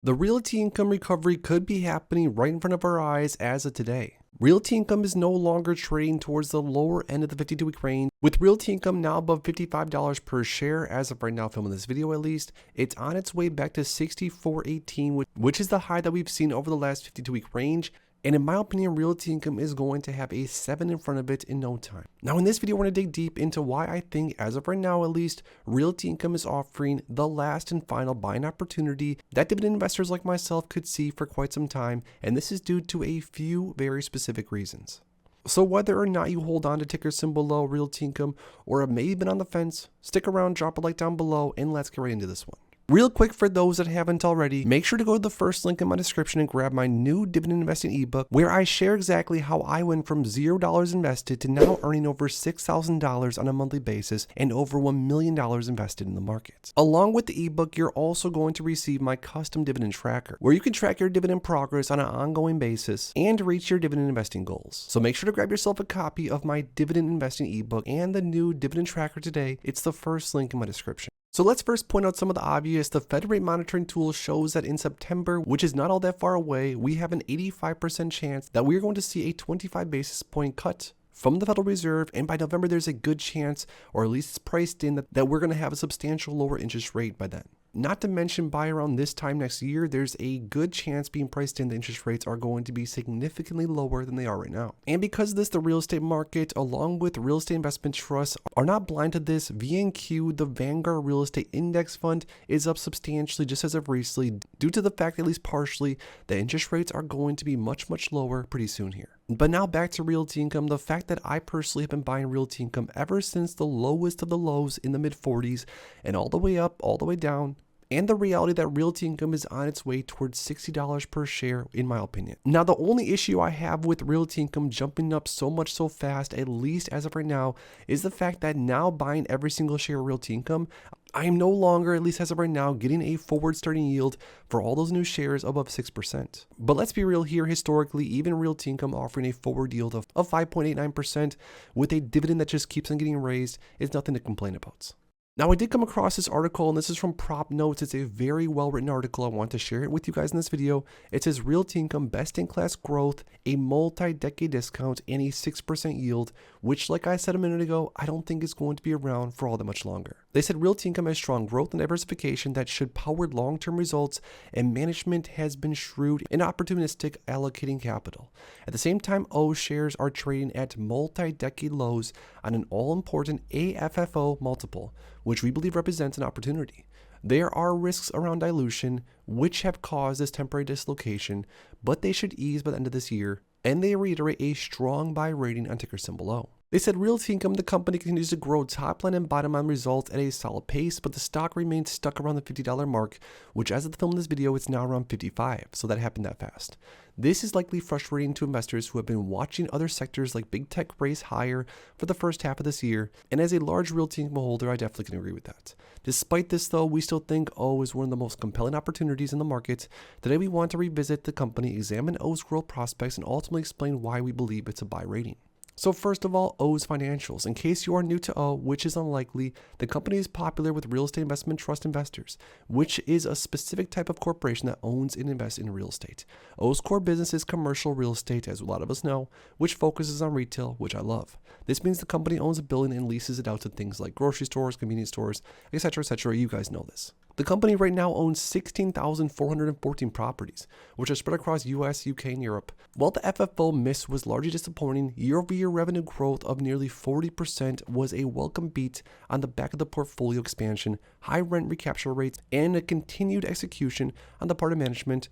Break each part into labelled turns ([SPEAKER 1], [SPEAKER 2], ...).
[SPEAKER 1] The Realty income recovery could be happening right in front of our eyes as of today. Realty income is no longer trading towards the lower end of the 52-week range, with Realty income now above $55 per share as of right now, filming this video at least. It's on its way back to 64.18, which is the high that we've seen over the last 52-week range. And in my opinion, Realty income is going to have a 7 in front of it in no time. Now in this video, we're going to dig deep into why I think, as of right now at least, Realty income is offering the last and final buying opportunity that dividend investors like myself could see for quite some time. And this is due to a few very specific reasons. So whether or not you hold on to ticker symbol low Realty income or have maybe been on the fence, stick around, drop a like down below, and let's get right into this one. Real quick, for those that haven't already, make sure to go to the first link in my description and grab my new dividend investing ebook, where I share exactly how I went from $0 invested to now earning over $6,000 on a monthly basis and over $1 million invested in the market. Along with the ebook, you're also going to receive my custom dividend tracker, where you can track your dividend progress on an ongoing basis and reach your dividend investing goals. So make sure to grab yourself a copy of my dividend investing ebook and the new dividend tracker today. It's the first link in my description. So let's first point out some of the obvious. The Fed rate monitoring tool shows that in September, which is not all that far away, we have an 85% chance that we're going to see a 25 basis point cut from the Federal Reserve, and by November there's a good chance, or at least it's priced in, that we're going to have a substantial lower interest rate by then. Not to mention, by around this time next year, there's a good chance being priced in the interest rates are going to be significantly lower than they are right now. And because of this, the real estate market, along with real estate investment trusts, are not blind to this. VNQ, the Vanguard Real Estate Index Fund, is up substantially just as of recently, due to the fact, at least partially, that interest rates are going to be much, much lower pretty soon here. But now back to Realty income. The fact that I personally have been buying Realty income ever since the lowest of the lows in the mid 40s and all the way up, all the way down, and the reality that Realty income is on its way towards $60 per share, in my opinion. Now, the only issue I have with Realty income jumping up so much so fast, at least as of right now, is the fact that now buying every single share of Realty income, I am no longer, at least as of right now, getting a forward starting yield for all those new shares above 6%. But let's be real here, historically, even Realty income offering a forward yield of 5.89% with a dividend that just keeps on getting raised is nothing to complain about. Now, I did come across this article, and this is from Prop Notes. It's a very well-written article. I want to share it with you guys in this video. It says Realty income, best-in-class growth, a multi-decade discount, and a 6% yield, which, like I said a minute ago, I don't think is going to be around for all that much longer. They said Realty income has strong growth and diversification that should power long-term results, and management has been shrewd and opportunistic allocating capital. At the same time, O shares are trading at multi-decade lows on an all-important AFFO multiple, which we believe represents an opportunity. There are risks around dilution, which have caused this temporary dislocation, but they should ease by the end of this year, and they reiterate a strong buy rating on ticker symbol O. They said Realty income, the company continues to grow top line and bottom line results at a solid pace, but the stock remains stuck around the $50 mark, which as of the film of this video, it's now around 55, so that happened that fast. This is likely frustrating to investors who have been watching other sectors like big tech raise higher for the first half of this year, and as a large Realty income holder, I definitely can agree with that. Despite this though, we still think O is one of the most compelling opportunities in the market. Today we want to revisit the company, examine O's growth prospects, and ultimately explain why we believe it's a buy rating. So first of all, O's financials. In case you are new to O, which is unlikely, the company is popular with real estate investment trust investors, which is a specific type of corporation that owns and invests in real estate. O's core business is commercial real estate, as a lot of us know, which focuses on retail, which I love. This means the company owns a building and leases it out to things like grocery stores, convenience stores, etc., etc. You guys know this. The company right now owns 16,414 properties, which are spread across US, UK, and Europe. While the FFO miss was largely disappointing, year-over-year revenue growth of nearly 40% was a welcome beat on the back of the portfolio expansion, high rent recapture rates, and a continued execution on the part of management.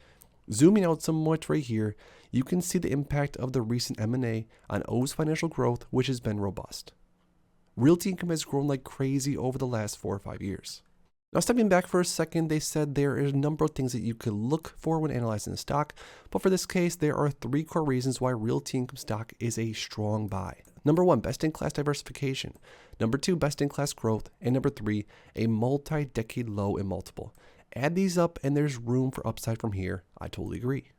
[SPEAKER 1] Zooming out somewhat right here, you can see the impact of the recent M&A on O's financial growth, which has been robust. Realty income has grown like crazy over the last 4 or 5 years. Now, stepping back for a second, they said there is a number of things that you could look for when analyzing the stock, but for this case, there are 3 core reasons why Realty income stock is a strong buy. Number 1, best-in-class diversification. Number 2, best-in-class growth. And number 3, a multi-decade low in multiple. Add these up and there's room for upside from here. I totally agree.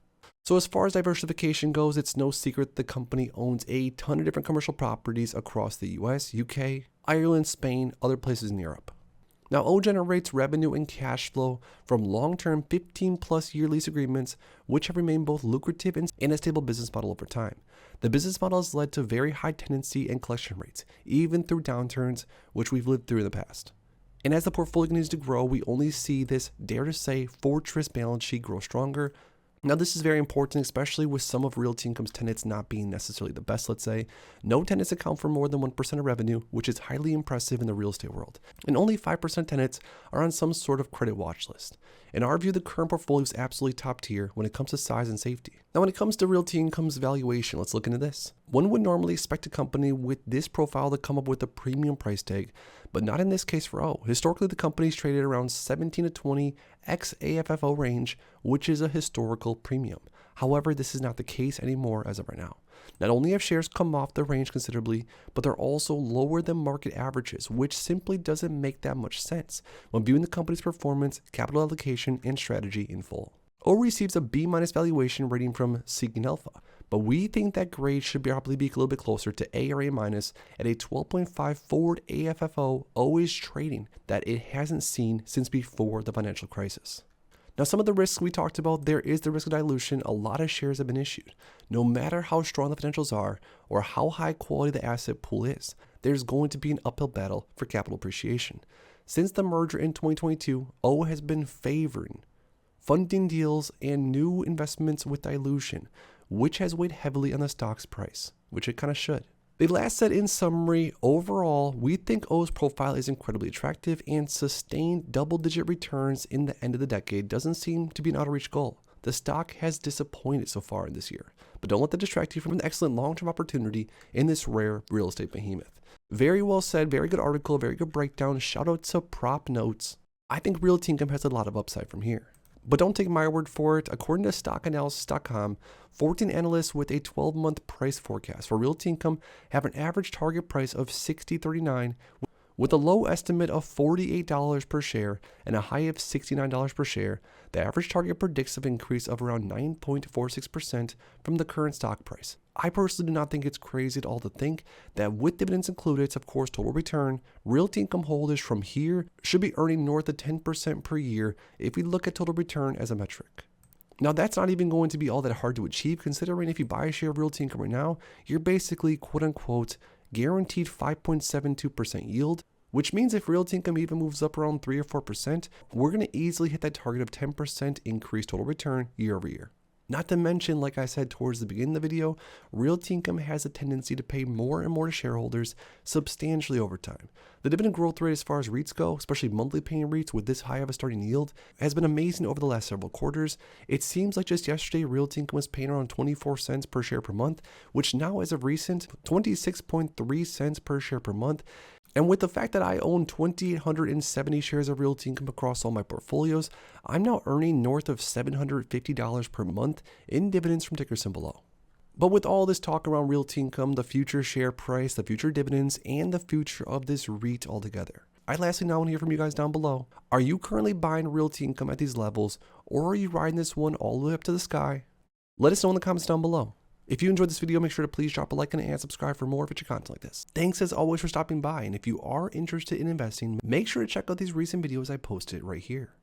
[SPEAKER 1] So as far as diversification goes, it's no secret the company owns a ton of different commercial properties across the US, UK, Ireland, Spain, other places in Europe. Now, O generates revenue and cash flow from long-term 15-plus year lease agreements, which have remained both lucrative and a stable business model over time. The business model has led to very high tenancy and collection rates, even through downturns, which we've lived through in the past. And as the portfolio continues to grow, we only see this, dare to say, fortress balance sheet grow stronger. Now, this is very important, especially with some of Realty Income's tenants not being necessarily the best, let's say. No tenants account for more than 1% of revenue, which is highly impressive in the real estate world. And only 5% tenants are on some sort of credit watch list. In our view, the current portfolio is absolutely top tier when it comes to size and safety. Now, when it comes to Realty Income's valuation, let's look into this. One would normally expect a company with this profile to come up with a premium price tag, but not in this case for O. Historically, the company's traded around 17 to 20 x AFFO range, which is a historical premium. However, this is not the case anymore as of right now. Not only have shares come off the range considerably, but they're also lower than market averages, which simply doesn't make that much sense when viewing the company's performance, capital allocation, and strategy in full. O receives a B- valuation rating from Seeking Alpha, but we think that grade should probably be a little bit closer to A or A- at a 12.5 forward AFFO. O is trading that it hasn't seen since before the financial crisis. Now, some of the risks we talked about, there is the risk of dilution. A lot of shares have been issued. No matter how strong the financials are or how high quality the asset pool is, there's going to be an uphill battle for capital appreciation. Since the merger in 2022, O has been favoring funding deals and new investments with dilution, which has weighed heavily on the stock's price, which it kind of should. The last said in summary, overall, we think O's profile is incredibly attractive and sustained double-digit returns in the end of the decade doesn't seem to be an out-of-reach goal. The stock has disappointed so far in this year, but don't let that distract you from an excellent long-term opportunity in this rare real estate behemoth. Very well said, very good article, very good breakdown. Shout out to Prop Notes. I think Realty Income has a lot of upside from here. But don't take my word for it. According to stockanalysis.com, 14 analysts with a 12-month price forecast for Realty Income have an average target price of $60.39 with a low estimate of $48 per share and a high of $69 per share. The average target predicts an increase of around 9.46% from the current stock price. I personally do not think it's crazy at all to think that with dividends included, it's of course total return, Realty Income holders from here should be earning north of 10% per year if we look at total return as a metric. Now, that's not even going to be all that hard to achieve, considering if you buy a share of Realty Income right now, you're basically quote unquote guaranteed 5.72% yield, which means if Realty Income even moves up around 3 or 4%, we're going to easily hit that target of 10% increase total return year over year. Not to mention, like I said towards the beginning of the video, Realty Income has a tendency to pay more and more to shareholders substantially over time. The dividend growth rate as far as REITs go, especially monthly paying REITs with this high of a starting yield, has been amazing over the last several quarters. It seems like just yesterday, Realty Income was paying around 24 cents per share per month, which now as of recent, 26.3 cents per share per month. And with the fact that I own 2,870 shares of Realty Income across all my portfolios, I'm now earning north of $750 per month in dividends from ticker symbol O. But with all this talk around Realty Income, the future share price, the future dividends, and the future of this REIT altogether, I lastly now want to hear from you guys down below. Are you currently buying Realty Income at these levels, or are you riding this one all the way up to the sky? Let us know in the comments down below. If you enjoyed this video, make sure to please drop a like and subscribe for more future content like this. Thanks as always for stopping by, and if you are interested in investing, make sure to check out these recent videos I posted right here.